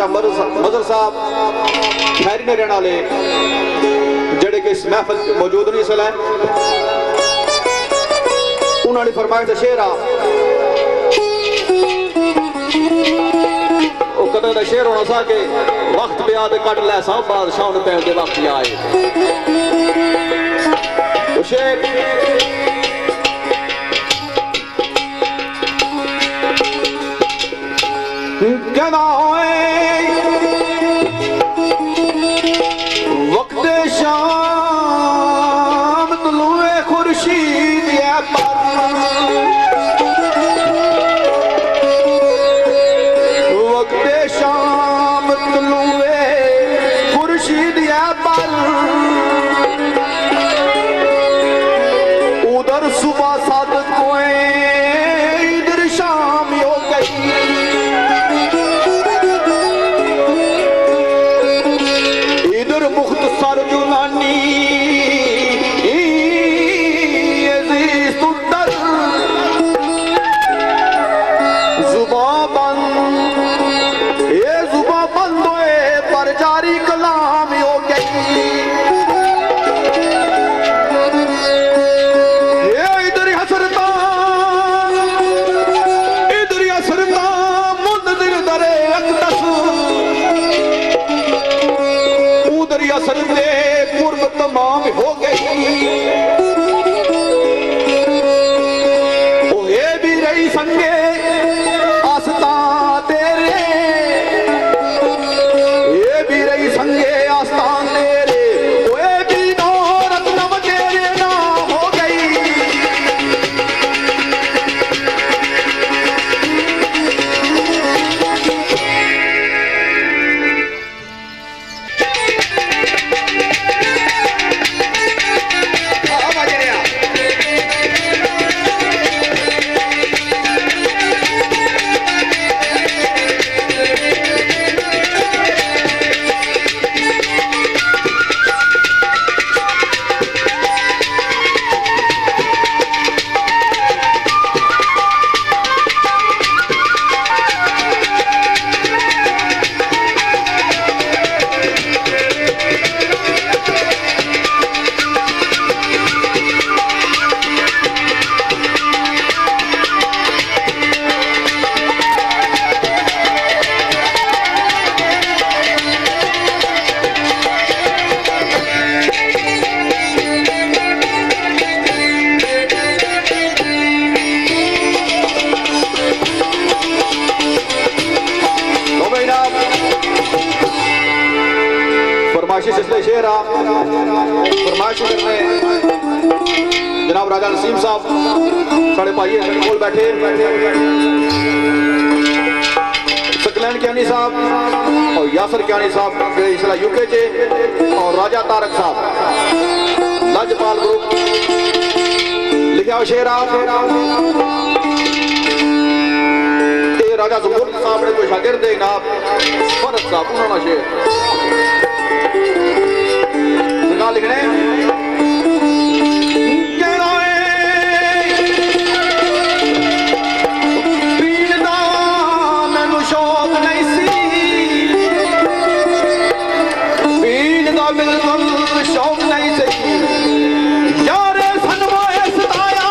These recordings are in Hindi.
ख्वाजा मजर साहब खैरी ने रहने वाले जड़े के इस महफिल मौजूद नहीं सल उन्होंने फरमाया शेर आ कदर का शेर होना सा के वक्त पे आदे कट लै सा बादशाह ने पैन के वक्त आए शेर कहना वक्त शाम तलुए खुर्शीद वक्त शाम तलुए खुर्शीद पर उधर सुबह सादत कोए इधर शाम हो गई मुख्तसर जुलानी जुबान बंद होए पर जारी कलाम हो गई इधर हसरता मुंतजिर दरे अकदस असल में पूर्व तमाम हो गई ओए भी रही संगे आस्था तेरे ये भी रही संगे आस्था तेरे ओए भी नौरत नव तेरे नाम हो गई जनाब राजा नसीम साहब साढ़े भाई कोल बैठे सकलैन क्यानी साहब और यासर क्यानी साहब इसला यूके चे और राजा तारक साहब लजपाल ग्रुप लिखा शेर राजा जमूर साहब ने कोई शागिर्द है ना फरत साहब उन्होंने शेर लिखने शौक नहीं सी बिल्कुल शौक नहीं सी यारे सनवाए सताया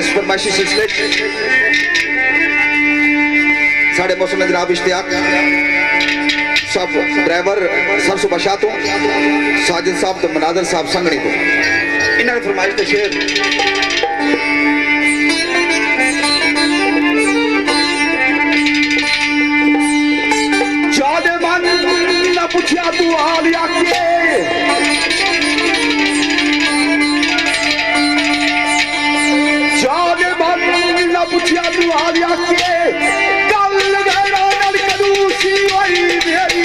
इस फरमाइशी सिलसिले साढ़े मौसम जनाब इश्तियाक सब ड्राइवर सब सुबह शाह तो साजिद साहब तो मनादर साहब संगनी तो इन्होंने फरमाइश के शेर जादे मन न पूछा तू हाल आके जादे मन न पूछा तू हाल आके कल गैरा नल कदूसी वही मेरी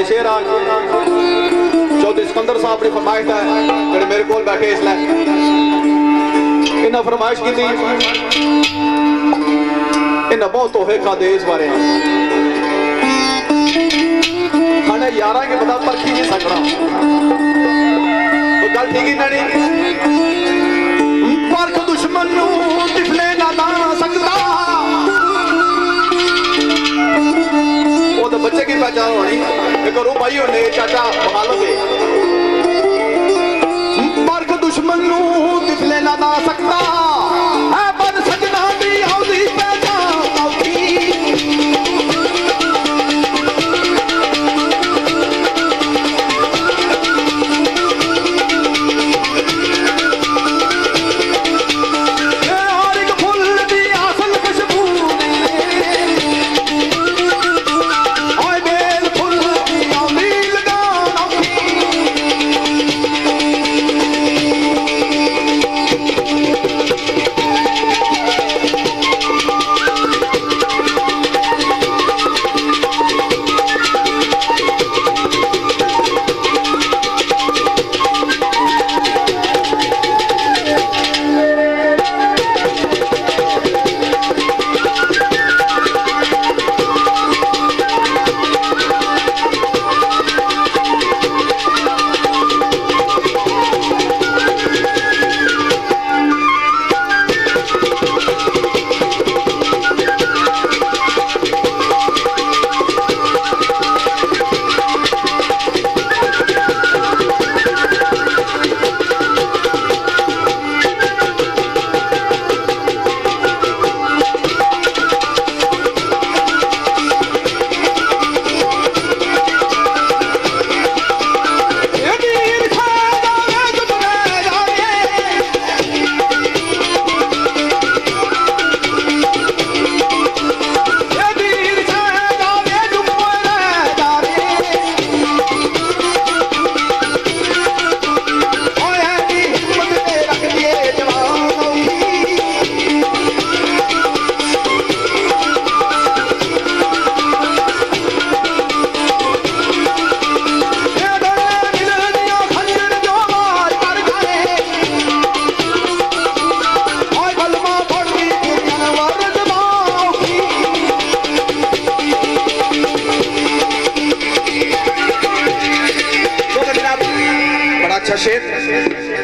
शेर चौधरी सिकंदर साहब ने फरमाइश है जो मेरे को बैठे इसलिए इन्हें फरमाइश की थी इन्हें बहुत तोहफे खाते इस बारे खाने यार के पता परखी नहीं सकना तो गल ठीक ही नहीं परख दुश्मन तिफले ना सकता तो बच्चे की पहचान होनी एक रो भाई होने चाचा बहालो के मर्ग दुश्मन नू तिफले ना सकता है बद सजना दी औदी पहचान औदी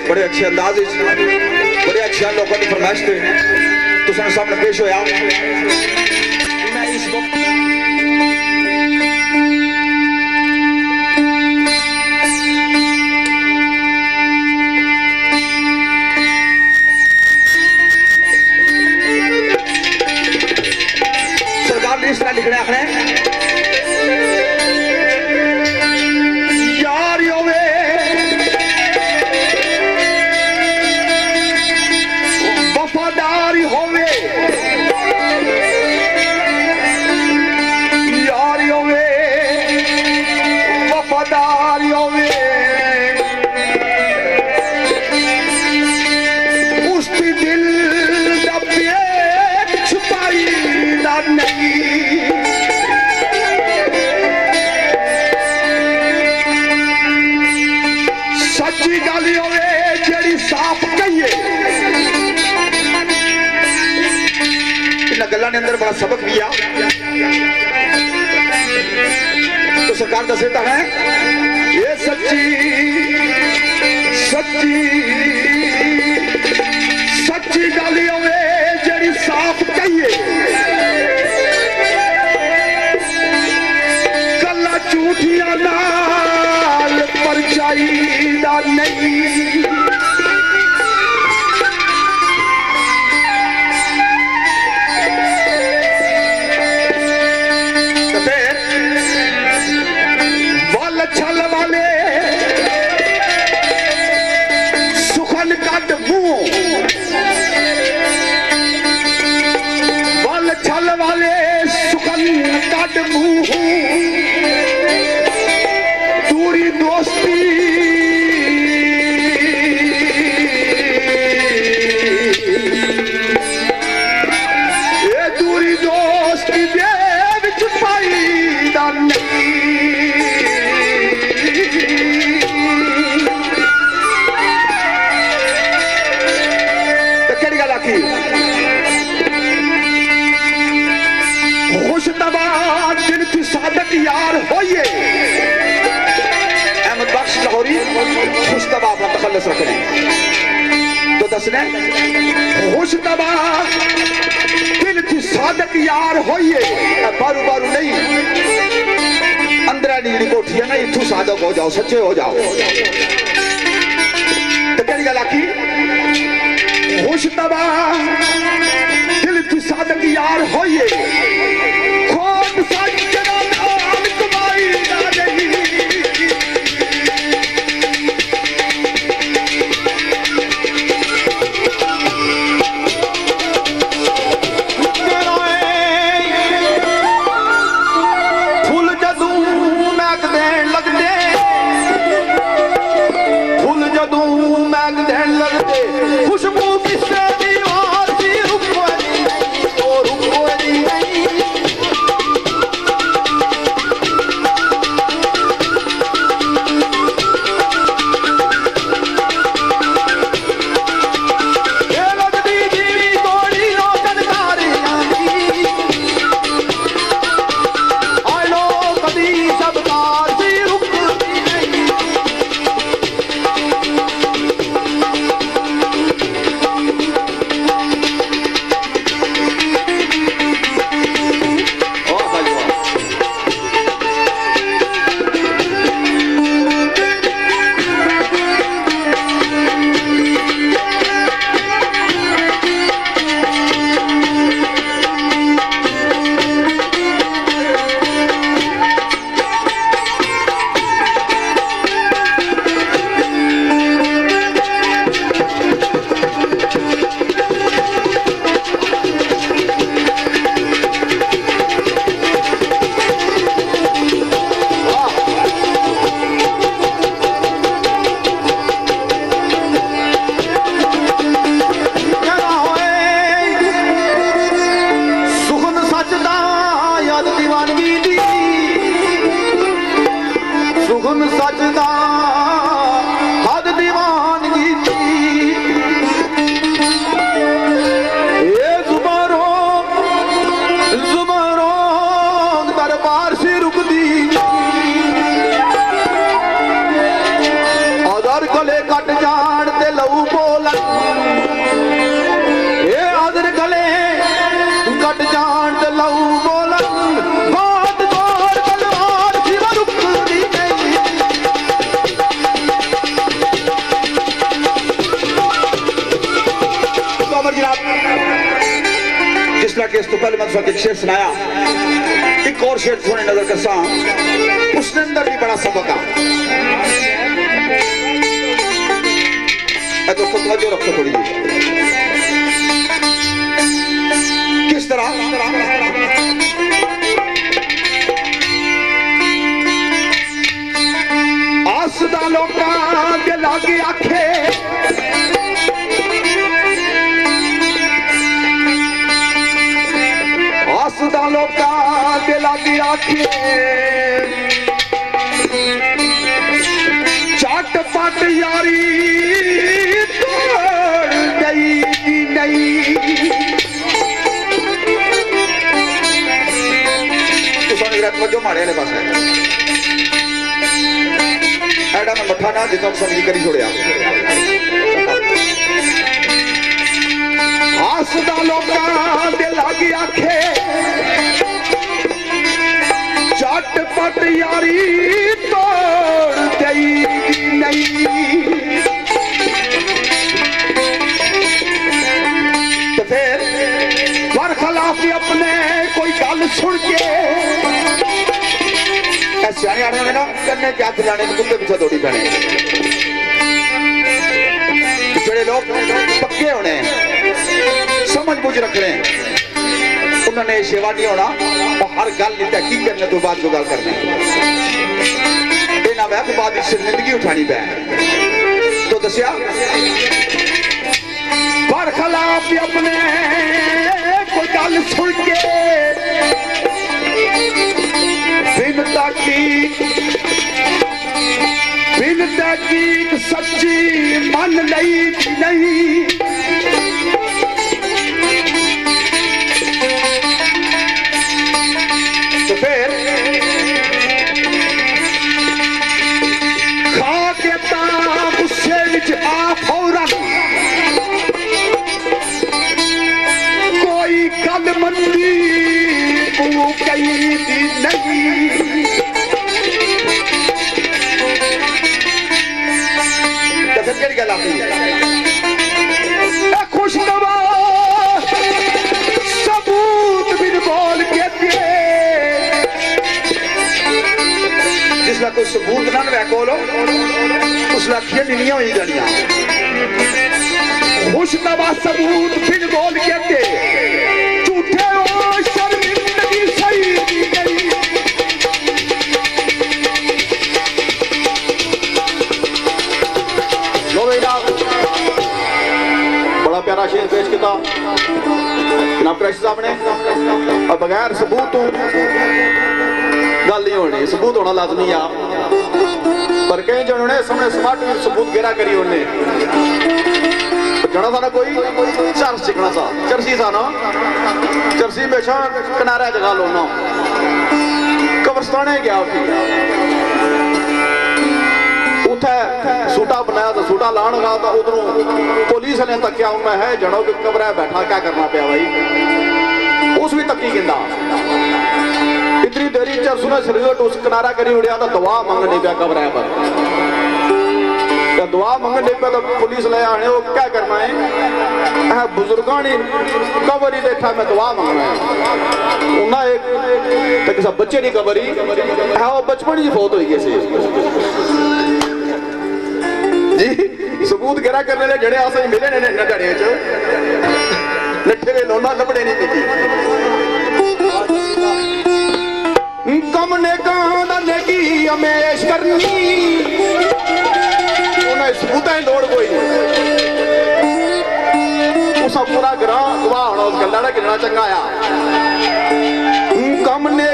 बड़े अच्छे अंदाज बड़े अच्छे लोगों की फरमाइश थे तो सामने पेश होया मैं इस सरकार ने इस तरह लिखना है गल्लां अंदर बड़ा सबक भी आ तो सरकार दस देता है ये सच्ची सच्ची सच्ची गल होवे जेड़ी साफ कहिए गल्लां झूठियां नाल परचाई दा नहीं छल वाले सुखन कट मुंह वल छल वाले सुखन कट मुंह दूरी दोस्ती ये दूरी दोस्ती दे विच पाई दा नहीं खुशतबा दिल थी सादक यार होइए अहमद बख्श लाहौरी खुशतबा अपना तखल्लुस रखने तो दसने खुशतबा दिल थी सादक यार होइए बारू बारू नहीं अंदर नीली कोठी है ना इथू सादक हो जाओ सच्चे हो जाओ तो केड़ी गल आखी खुशतबा दिल थी सादक यार होइए खोट सजना नाल कमाई ना नहीं फुल जदू मैग देन लगदे फुल जदू मैग देन लगदे खुशबू किसे दी वार दी रुपवानी तो रुपवानी लहू बोलन ये आदर गले कट जान ते लहू बोलन बात तोड़ तलवार सिवा रुकदी नहीं। तो अमर जनाब जिस तरह के इस तो पहले मैं एक शेर सुनाया, एक और शेर सुने नजर करसा, उसने अंदर भी बड़ा सबक आ। दोस्तों तवज्जो रखो थोड़ी जी। किस तरह आसदा लोकां दे लागे आखे आसदा लोकां दे लागे आखे चट पट यारी तोड़ गई नहीं। तो मारे पास है एडा मैं मठा ना जितना समझी करी छोड़िया आसदा लोकां दे लागे आखे चट पट यारी तोड़ गई नहीं। तो फिर बरखलाफ अपने कोई गल सुन के सियाने आने होने ना करने क्या खिलाने कुत्ते पीछे दौड़ी पैने। जेड़े लोग पक्के होने समझ बुझ रखने उन्होंने सेवा नहीं होना और हर गल की तहकीक करने तो बाद जो गल करनी ना वह बाद शर्मिंदगी उठानी पै। तो दसिया बरखलाफ अपने कोई गल सुन के बिन तहकीक सच्ची मन लई नहीं। तो फिर खा के गुस्से विच आ फौरन कोई गल मंदी कही नहीं। गल आती खुशनवा सबूत बिन बोल के जिसला कोई सबूत ना लै कोलो उसला अखियां नीलियां होई जानियां। खुशनवा सबूत बिन बोल के झूठे हो शर्मिंदगी सही नहीं। बड़ा प्यारा शेर पेश किया जनाब क्रैशी साहब ने। और बगैर सबूत तो गल नहीं होनी, सबूत होना लाजमी आ। पर कई जन ने सामने स्मार्ट सबूत गिरा करी उन्हें जना था ना कोई चर्च चिकना सा चरसी सा ना चरसी बेशा किनारा जगह लो ना कब्रस्ताने गया उठे सूटा बनाया तो सूटा लाने लगा तो उधरों पुलिस ने तकिया मैं है जड़ो कि कब्र बैठा क्या करना पाया भाई उस भी तकी गिंदा इतनी देरी चरसू ने शरीर उस किनारा करी उड़िया तो दुआ मंगनी पाया कब्र पर दुआ मंगने पे तो पुलिस ले आने वो क्या करना है बुजुर्गों ने कबर ही देखा मैं दुआ मंगना है उन्हें एक तो किसी बच्चे की कबर ही है वो बचपन ही फौत हुई कैसे जी सबूत गिरा करने ले जड़े आसे मिले ने नटड़े च नट्ठे वे लोना लपड़े नहीं पीती कम ने कांदा नेकी हमेश करनी सबूता ही लोड़ कोई उस पूरा ग्रां गवाह होना उस गल्ला कितना चंगा आ कम ने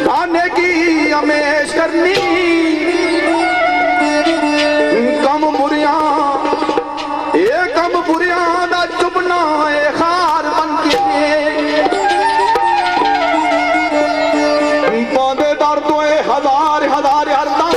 गाने की हमेश करनी कम बुरियां दा चुभना खार बनती पांदे दर तो हजार हजार हरदम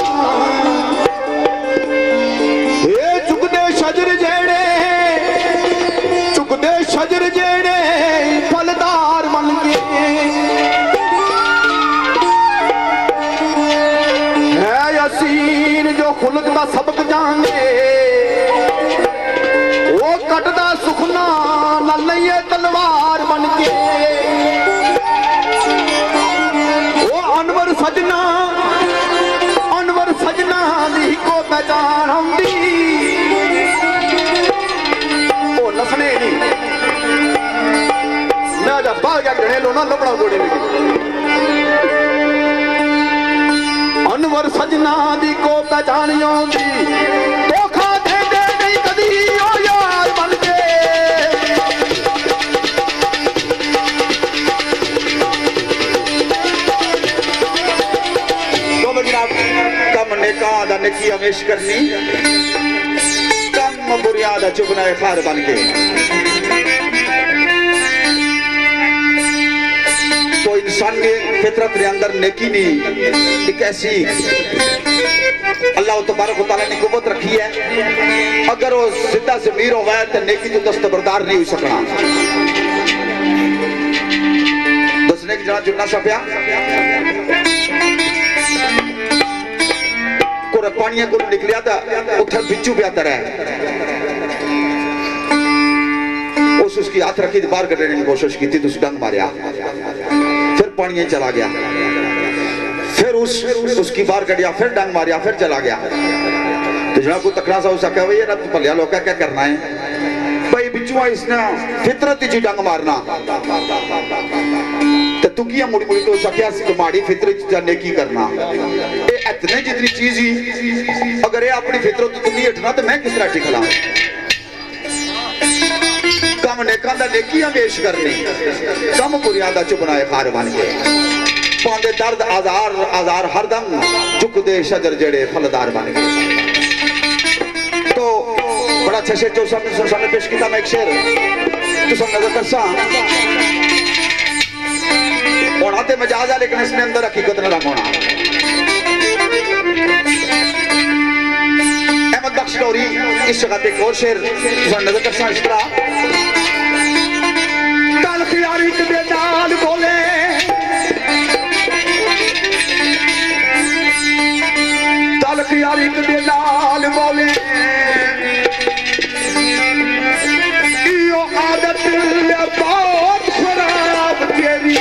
का सबक जाने वो कटदा सुखना न लइए तलवार बन के वो अनवर सजना दी को पहचान आंदी वो नसने नहीं मैं जब बाल क्या गणे लो ना लपड़ा गोड़े में अनवर सजना दी को पहचान आंदी धोखा दे दे नहीं कदी ओ यार बन के कम नेका दा नेकी हमेश करनी कम बुरियादा चुभना खार बन के तो इंसान के फितरत के अंदर नेकी नहीं एक ऐसी अल्लाह तबारक व तआला ने कुव्वत रखी है अगर वो सीधा ज़मीर हो गया तो नेकी तो दस्तबरदार नहीं हो सकना दसने की जना जुड़ना सफिया पानी को निकलिया था उधर बिच्छू पे आता रहा उसकी हाथ रखी बाहर कटने की कोशिश की थी तो डंग मारिया फिर पानी चला गया फिर उसकी बाहर कटिया फिर डंग मारिया फिर चला गया तो जना को तकड़ा सा हो सका भाई ना तू भलिया लोग क्या करना है भाई बिच्छुआ इसने फितरत ही डंग मारना तो तू किया मुड़ी मुड़ी तो सकिया तुम्हारी फितरत नेकी करना इतने जितनी चीज ही अगर ये अपनी फितरत तो नहीं हटना तो मैं किस तरह टिकला कम नेका दा नेकी हमेश करनी कम बुरियादा चुभना खार बन के पांदे दर्द आजार हरदम चुकदे शजर जड़े फलदार बन गए तो बड़ा अच्छा शेर जो सामने पेश किया मैं एक शेर तो सब नजर करसा होना ते मजाज है लेकिन इसमें अंदर हकीकत न होना अहमद बख्श लौरी इस जगह पे एक और शेर नजर करसा इस तरह तलख यारी के नाल बोले तलख यारी के नाल बोले यो आदत बहुत खराब तेरी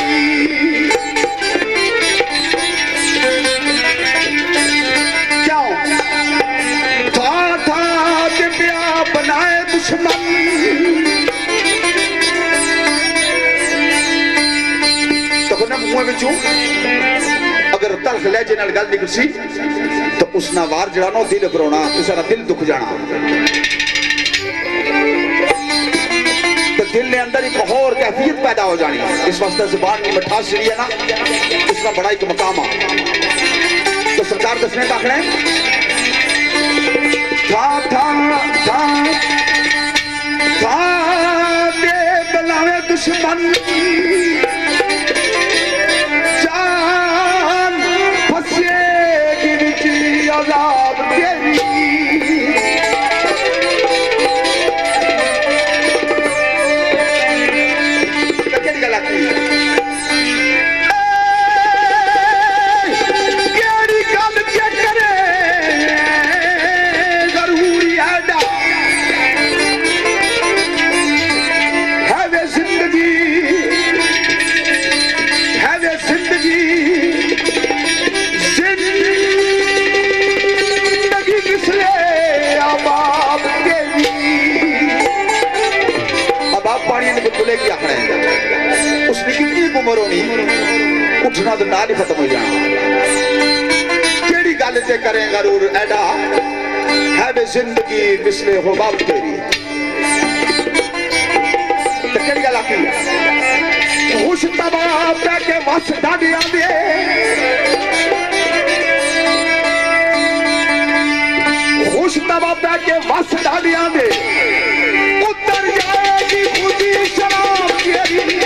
बनाए दुश्मन तो मुंह में अगर तलख लहजे नाल गल निकल सी तो उसना वार जड़ा ना दिल भरोना किसी दिल दुख जाना तो दिल ने अंदर एक और कैफियत पैदा हो जानी इस वास्ते जुबान की मिठास जी है ना उसका बड़ा एक मकाम है तो सरकार दसने दाखिल दे बलावे दुश्मन जान फसेगी विच अज़ाब तेरी केड़ी गल आखी केड़ी गल के करे जरूरी है उसने कितनी उम्र होनी उठना तो नाल ही खत्म हो जाना केड़ी गल ते करेगा रूर एडा है वे जिंदगी मिसले हो बाप तेरी तो केड़ी गल आखी खुश तबाब के वस डाडिया दे खुश तबाब के वस डाडिया दे उतर जाएगी खुदी शराब तेरी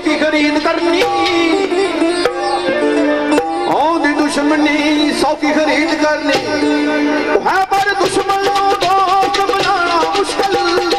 की खरीद करनी सौखी खरीद करनी है पर दुश्मनों दोस्त बनाना मुश्किल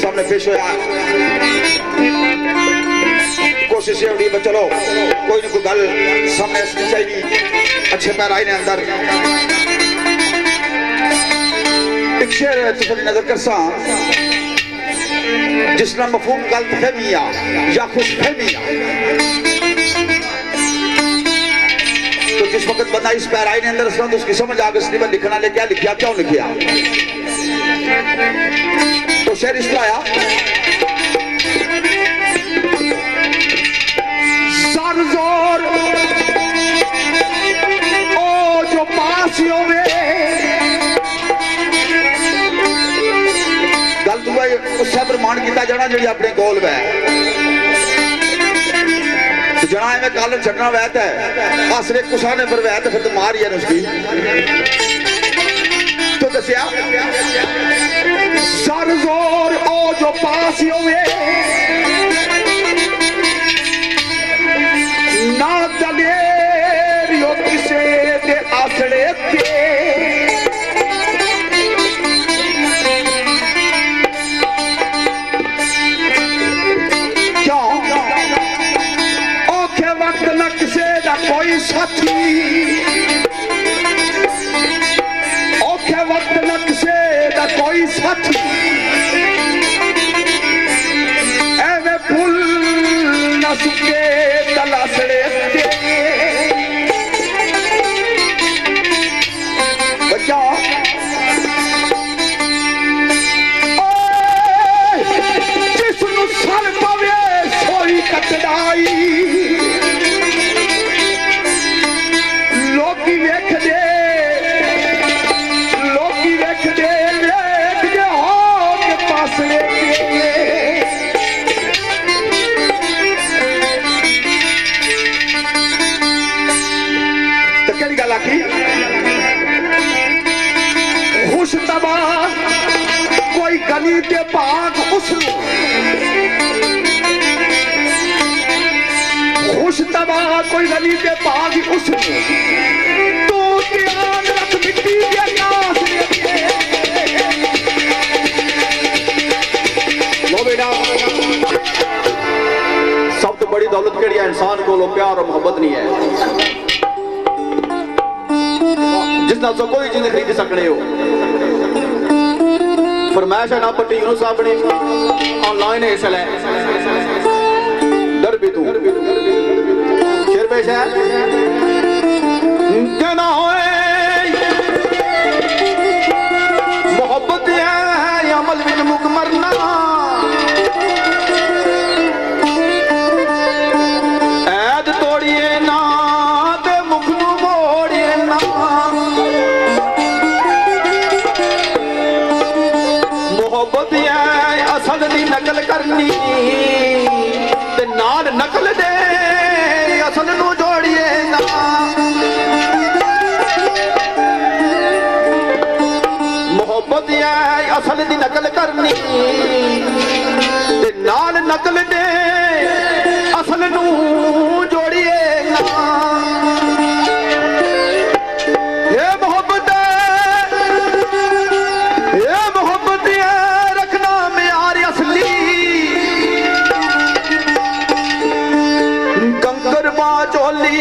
सामने पेश होया कोशिश ये होगी चलो कोई ना कोई गल सामने चाहिए अच्छे पैर आए ने अंदर एक शेर तुम नजर कर सा जिसना मफहूम गलत फहमिया या खुश फहमिया तो जिस वक्त बंदा इस पैर आए ने अंदर तो उसकी समझ आ गई में लिखना ले क्या लिखा क्यों लिखा तो शेर इस आया सरजोर ओ जो पासियों में गलत हुआ उस प्रमाण किया जाना जी अपने गोल वै जना में कल छड़ना वैत है आसरे कुसा ने पर वैत फिर तो मार ही है उसकी तो दसिया सरजोर ओ जो पासियों में ना दलेरियो किसे दे आसड़े के क्यों औखे वक्त न किसे दा कोई साथी औखे वक्त न किसे दा कोई साथी एवे फुल न सुके तलासड़े बच्चा जिसनु सर पवे सोई कटदाई लोकी वेख दे हो के पासड़े खुशतबा कोई गली के पाक उसनु खुशतबा कोई गली के पाक उसनु तू ध्यान रख मिट्टी के नास लो बेटा सब तो बड़ी दौलत केड़ी है इंसान को प्यार और मोहब्बत नहीं है जिसना सो कोई चीज खरीद सकते हो फरमाइश है ना पट्टी यूनुस साहब ने ऑनलाइन है इसलिए डर भी तू शेर पेश है कहना मोहब्बत है अमल विच मुक मरना ऐद तोड़िए ना ते मुख नू मोड़िए ना मोहब्बत है असल दी नकल करनी ते नाल नकल दे असल नू जोड़िए ना मोहब्बत है असल दी नकल करनी ते नकल ने असल नू जोड़िए ना ये मोहब्बत रखना म्यार असली कंकर बाचोली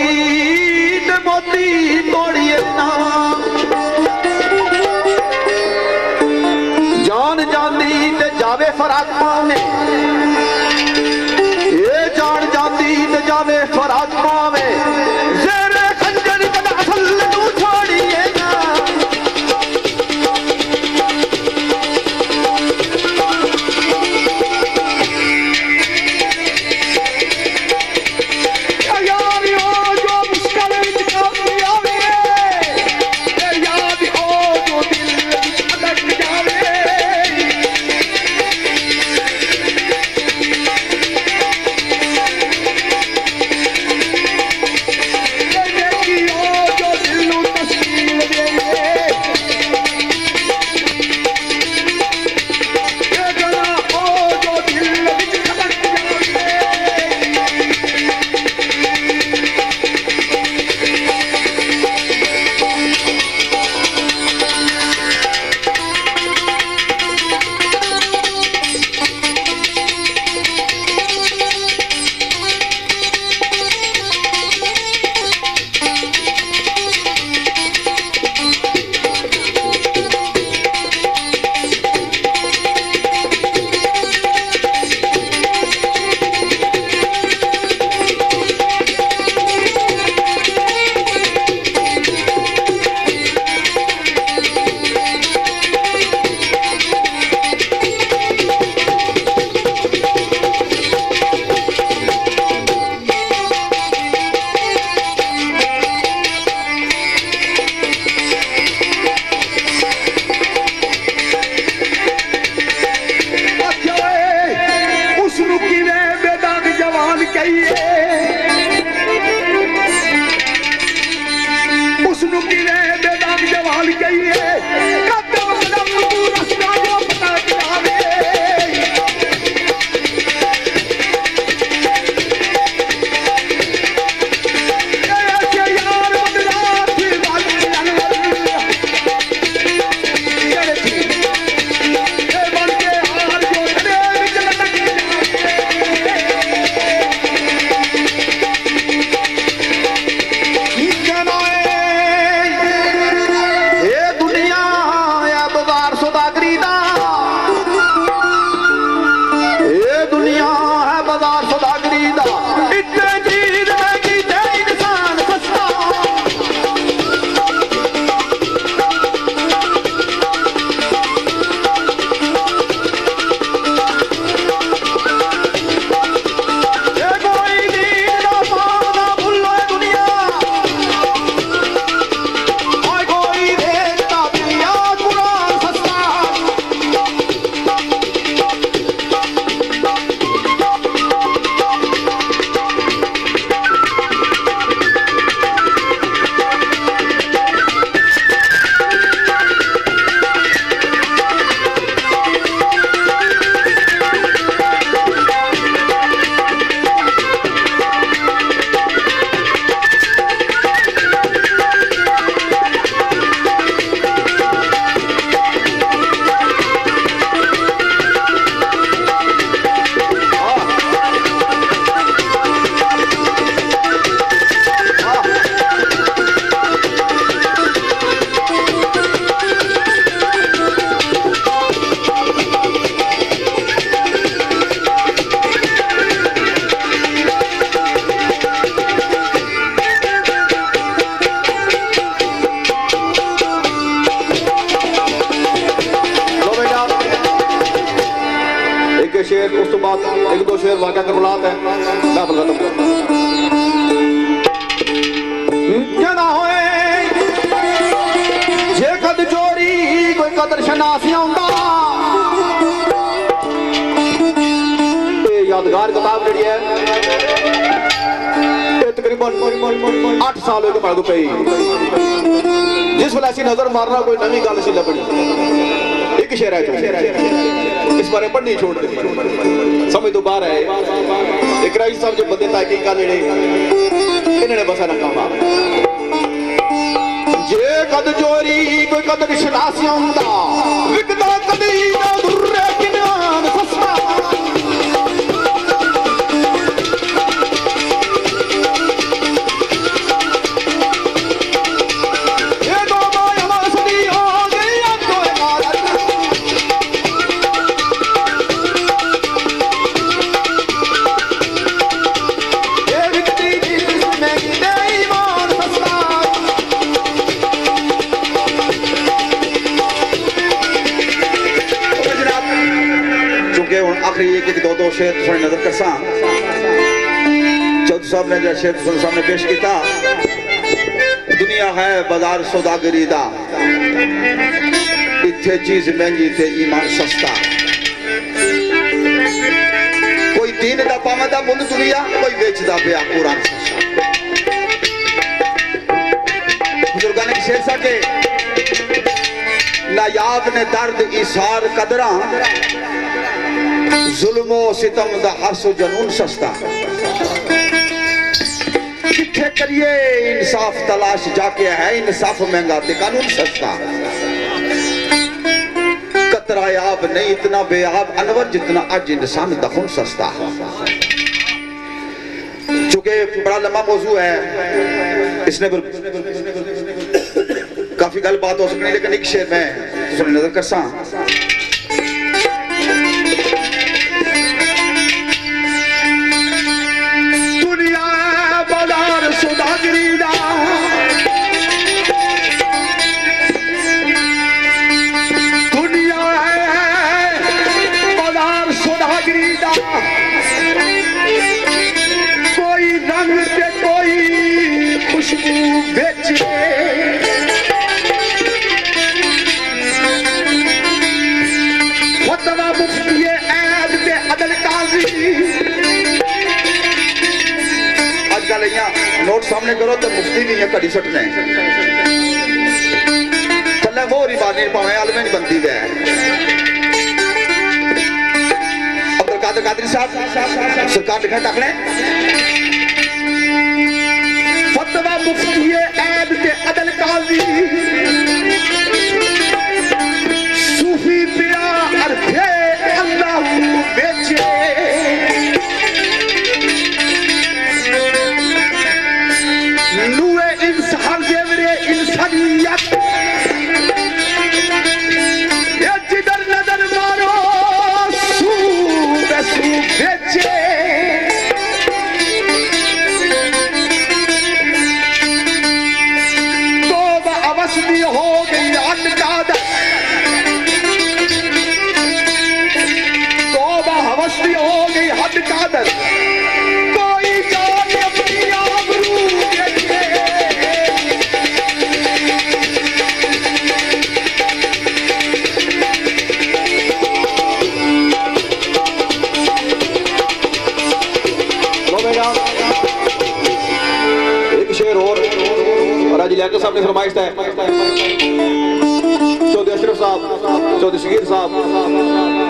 मोती तोड़िए ना जान जाती ते जावे फराक में ये जान जाती ते जावे फराक में जेरे खंजर कद असल तू छोड़िए ना शेर उस तो बाद एक दो शेर वाक़या कर बुलाते हैं मैं खत्म क्या ना होए जे कद चोरी कोई कदर शनासी आंदा ये यादगार किताब जड़ी है तकरीबन 8 साल हो गए पढ़ दो पई जिस वेले असीं नजर मारना कोई नवी गल सी लभनी एक शेर है इस बारे पढ़नी छोड़ दी, समझ तो बाहर है। एक राइस साहब जो बंदे तहकीक जेड़े इन्होंने बसा ना काम जे कद चोरी कोई कदर शनासिया हुंदा विकदा कदी ना दुर्रे किनान सस्ता एक दो शेर थोड़ी नजर कर चौधरी साहब ने जो शेर सामने पेश किया, दुनिया है बाजार सौदागरी दा, इत्थे चीज महंगी थे ईमान सस्ता। कोई दीन दा पावंदा मुल दुनिया, कोई बेचदा पिया कुरान सस्ता। बुजुर्गां ने शेर सा के नायाब ने दर्द इसार कदरा, जुल्मो सितम दा हर्सो जनून सस्ता। किथे करिए इंसाफ तलाश जाके है इंसाफ महंगा ते कानून सस्ता। कतरा आप नहीं इतना बेआब अनवर जितना आज इंसान दा खून सस्ता। चूंकि बड़ा लंबा मौजू है, इसने काफी गल बात हो सकती, लेकिन एक शेर में थोड़ी नजर कर सा। नोट सामने करो तो मुफ्ती नहीं है, कड़ी सटने थले मोहरी मारनी पावे आलमे नहीं बनती है। अब्दुल कादिर कादरी साहब सरकार लिखा टाकने फतवा मुफ्ती ऐब ते अदल काजी सूफी पिया अरफे अल्लाह बेचे। जिधर नजर मारो सू बेचे। तो अवसली हो गई अटकादर, तो हवसली हो गई हद कादर। कोई जाने अपनी आबरू बेचे। एक शेर और राजी लियाकत साहब ने फरमाइश है, चौधरी अशरफ साहब, चौधरी शकीर साहब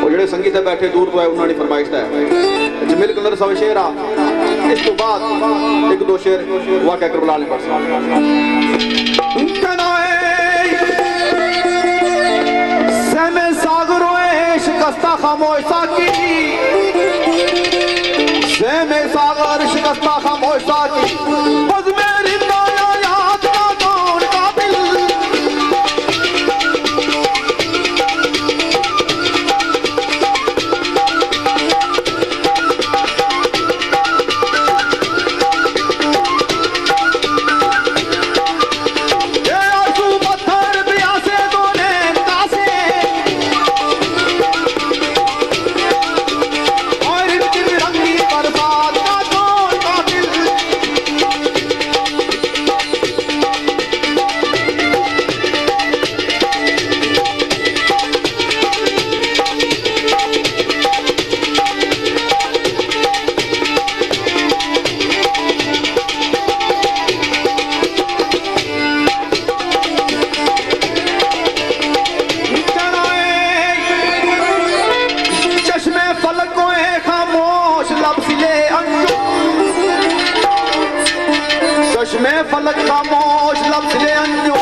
और जेडे संगीत बैठे दूर तो है उन्होंने फरमाइश है। जमील कलर साहब शेर आ, इस तो बाद एक दो शेर वाक़या करबला ने पढ़ सहमे सागरों शिकस्ता खामोश साकी, सहमे सागर शिकस्ता खामोश साकी। फलक खामोश लफ्ज़ ले अंजो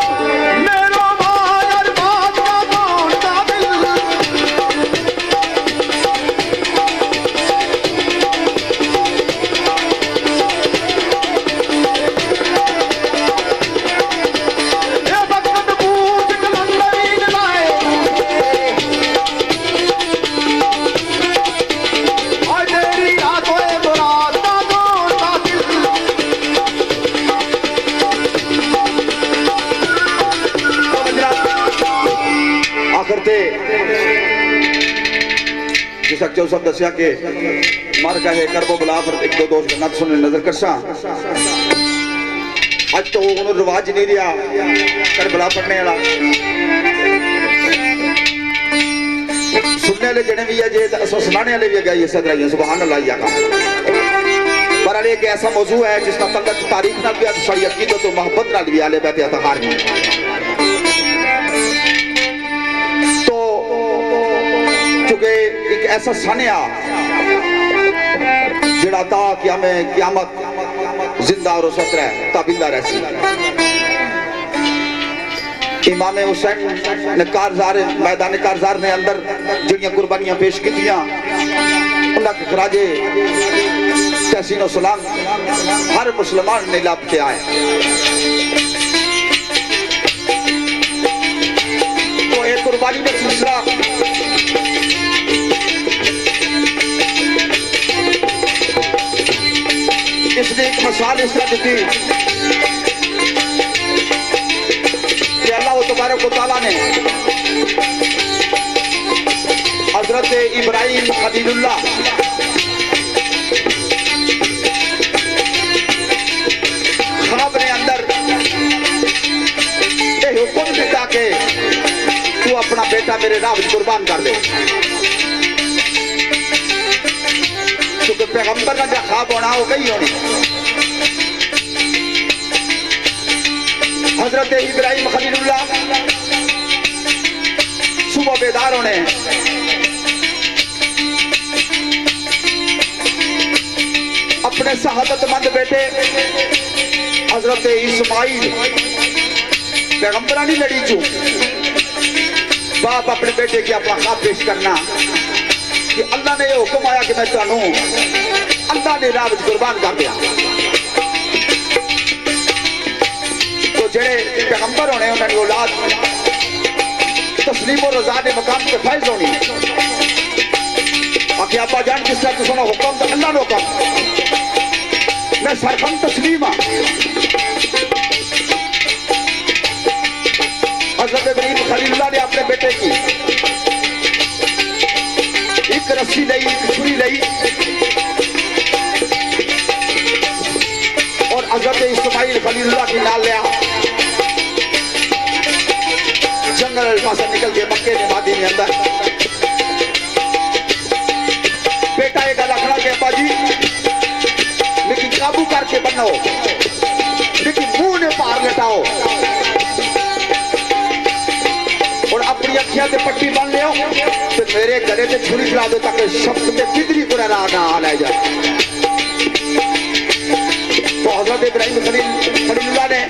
मेरो भाई अरबाज का कौन काबिल ये वक्त पूछ कलंदरीन लाए और तेरी रातों बुरात का कौन काबिल आखिर ते जिस अक्चो सब दसिया के मर गए करबो बुला पर एक दो दोस्त नत सुनने नजर करसा आज तो उन्होंने रिवाज नहीं दिया करबला पढ़ने वाला सुनने वाले जने भी है जे सुनाने वाले भी है ये सदराइया सुभान अल्लाह या का पर अले एक ऐसा मौजू है जिसका तल्लक तारीख ना भी सारी अकीदत तो मोहब्बत ना भी आले बैठे अतहार में चुके एक ऐसा सानिया जिड़ा ता क्या में क़यामत जिंदा और सत्र ताबिंदा रहसी इमाम हुसैन ने कारजार मैदान कारजार ने अंदर जिहड़ियां कुर्बानियां पेश कीतियां उन्हां के खराजे तहसीन सलाम हर मुसलमान ने लाभ के आए तो एक कुर्बानी का सिलसिला इसने एक मिसाल इस तरह दी कि अल्लाह तबारक व तआला ने हजरत इब्राहिम खलीलुल्लाह ख्वाब ने अंदर ये हुक्म दिता कि तू अपना बेटा मेरे राह में कुर्बान कर दे क्योंकि पैगंबर का जो ख्वाब होना हो गई होनी हजरत इब्राहिम खलीलुल्लाह सुबह बेदार होने अपने शहादतमंद बेटे हजरत इस्माइल पैगंबरा नहीं लड़ी चू बाप अपने बेटे की अपना ख्वाब पेश करना कि अल्लाह ने ये हुक्म आया कि मैं चाहूं अल्लाह ने राह कुर्बान कर दिया तो जेड़े पैगंबर होने उन्होंने औलाद तस्लीम और रजा ने मकाम पे फैज होनी आखिर आपा जान किस तरह तो सुना हुक्म तो अल्लाह ने हुक्म मैं सरफम तस्लीम हजरत इब्राहिम खलीलुल्लाह ने अपने बेटे की एक रस्सी ली एक छुरी ली और हजरत इस्माइल खलीलुल्लाह की नाल लिया जंगल पास निकल के मक्के ने वादी में अंदर बेटा एक लखड़ा के बाजी लेकिन काबू करके बनो लेकिन मुंह ने पार लटाओ और अपनी अखियां से पट्टी बन लियो तो मेरे गले से छुरी चला दो ताकि शब्द के कितनी पूरा ना ले जाए तो हजरत इब्राहिम खलीलुल्लाह ने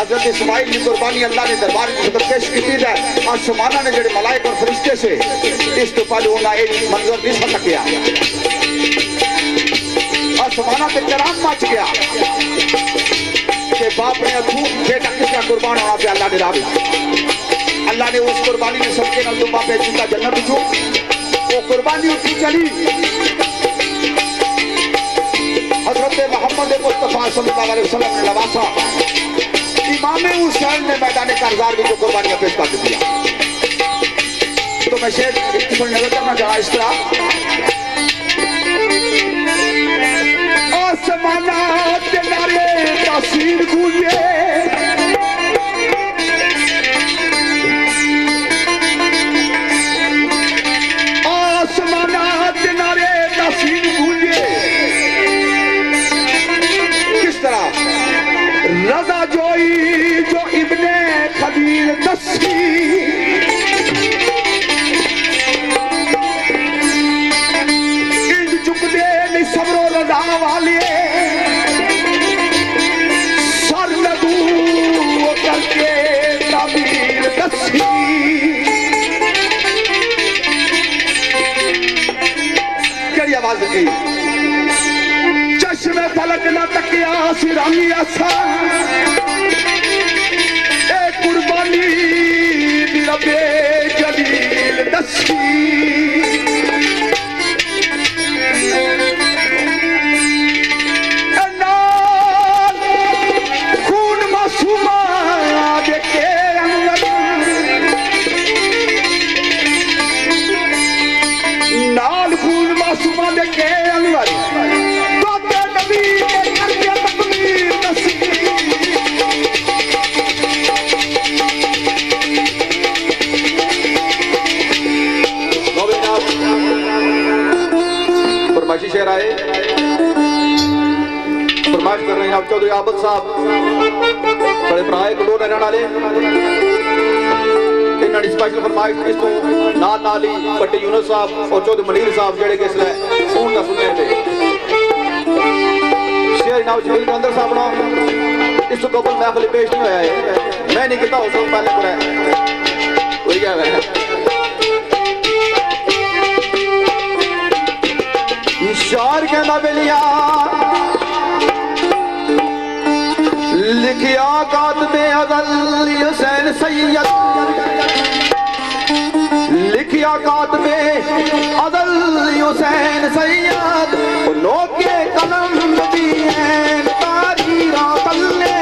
हजरत इस्माइल की कुर्बानी अल्लाह ने दरबार में पेश की है आसमाना ने जेडे मलाइक और फरिश्ते से इस तो पहले होना एक मंजर नहीं सक गया आसमाना पे चराग मच गया कि बाप ने अथू बेटा किसका कुर्बान होना पे अल्लाह ने रावी अल्लाह ने उस कुर्बानी में सबके नल दुबा पे जूता जन्नत बिछो वो कुर्बानी उठी चली हजरत मोहम्मद मुस्तफा सल्लल्लाहु अलैहि वसल्लम ने लवासा इमाम हुसैन ने मैदान कारजार में जो कुर्बानियां पेश कर दिया तो मैं शेर नजर करना चाहा इस तरह आसमाना के नारे तासीर गूंजे आसमाना के नारे तासीर गूंजे किस तरह रजा जोई जो इब्ने खलील दसी इंज चुकदे नहीं सबरो रजा वाले आवाज की चश्मे फलक न तकिया सिरानी आसा ए कुर्बानी रबे जलील दसी खून मासूमा देखे नाल खून मासूमा देखे अनवर तो नबी के करके तकमीर दसी फरमाइशी शेर आए फरमाइश कर रहे हैं आप चौधरी आबद साहब बड़े भरा गलोर रहने वाले इन्होंने स्पेशल फरमाइश इस तो नाल ही भट्टी यूनुस साहब और चौधरी मनीर साहब जेड़े कि इसलिए फोन का सुनने थे शेर नाम जमील कलंदर साहब ना इस तो कबल महफिल पेश नहीं होया है मैं नहीं किता उसको पहले पूरा वही क्या है शार कहना बेलिया लिखिया कातबे अज़ल हुसैन सैयद लिखिया कातबे अज़ल हुसैन सैयद लोके कलम भी हैं तारीरा तल्ले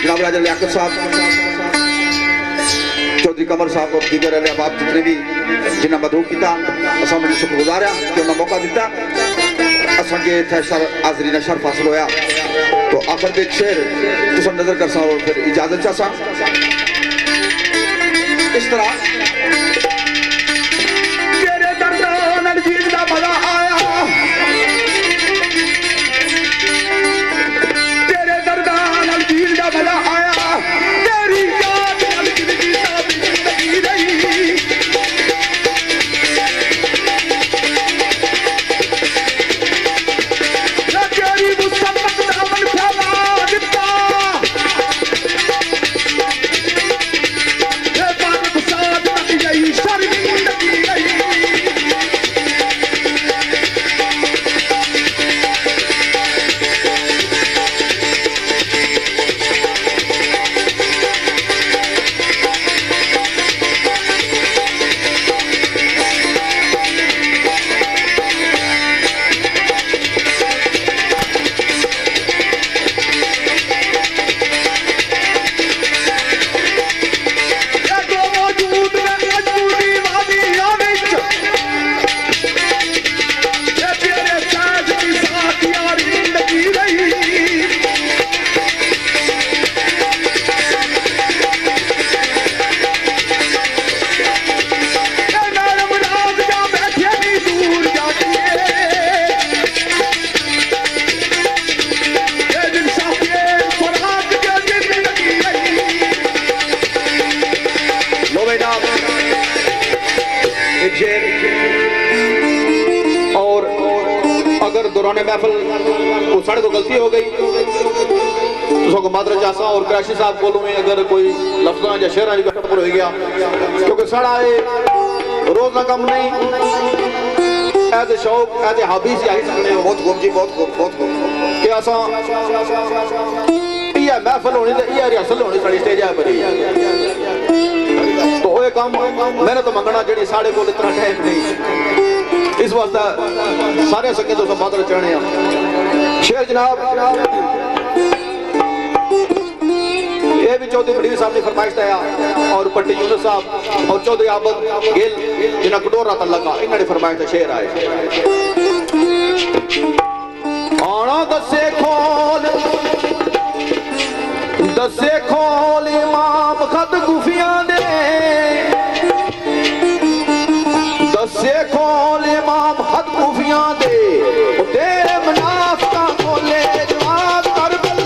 जनाब राजा लियाकत साहब चौधरी कमर साहब और दीगर अहबाब जितने भी जिन्हें मदहू किया असा मैं शुक्रगुजार हाँ कि उन्हें मौका दिता असा के हाजरीन शर्फ हासिल होया तो आखिर में एक शेर तुम नजर कर सा और फिर इजाजत चाह सा इस तरह तेरे दर्दान अजीज दा भला आया तेरे दर्दान अजीज दा भला आया तेरी याद जिंदगी सादी जिंदगी रही ना तेरी मुसम्मत दामन फैला दिता ये बात साथ दौरान महफिल को साढ़े को गलती हो गई तो मादर चासा और कराची साहब को में अगर कोई लफ्ज़ों या शेर पर हो गया क्योंकि साढ़ा रोज ना कम नहीं एज ए शौक एज ए हॉबी से आई सकते हो। बहुत खूब जी, बहुत खूब, बहुत खूब। कि असा ये महफिल होनी ते ये रिहर्सल होनी साड़ी स्टेज पर ही तो ये काम मैंने तो मंगना जेडी साढ़े को इतना टाइम नहीं इस वास्ते सारे सके तो सब बादल चढ़ने शेर जनाब ये भी चौधरी बड़ी साहब ने फरमाइश दिया और पट्टी यूनुस साहब और चौधरी आबद गिल जिन्हें कटोरा तलका इन्होंने फरमाइश का शेर आए आना दसे खोल इमाम खत गुफिया दे दसे खोल इमाम खत गुफिया दे तेरे मुनाफिका खोले जवाब करबल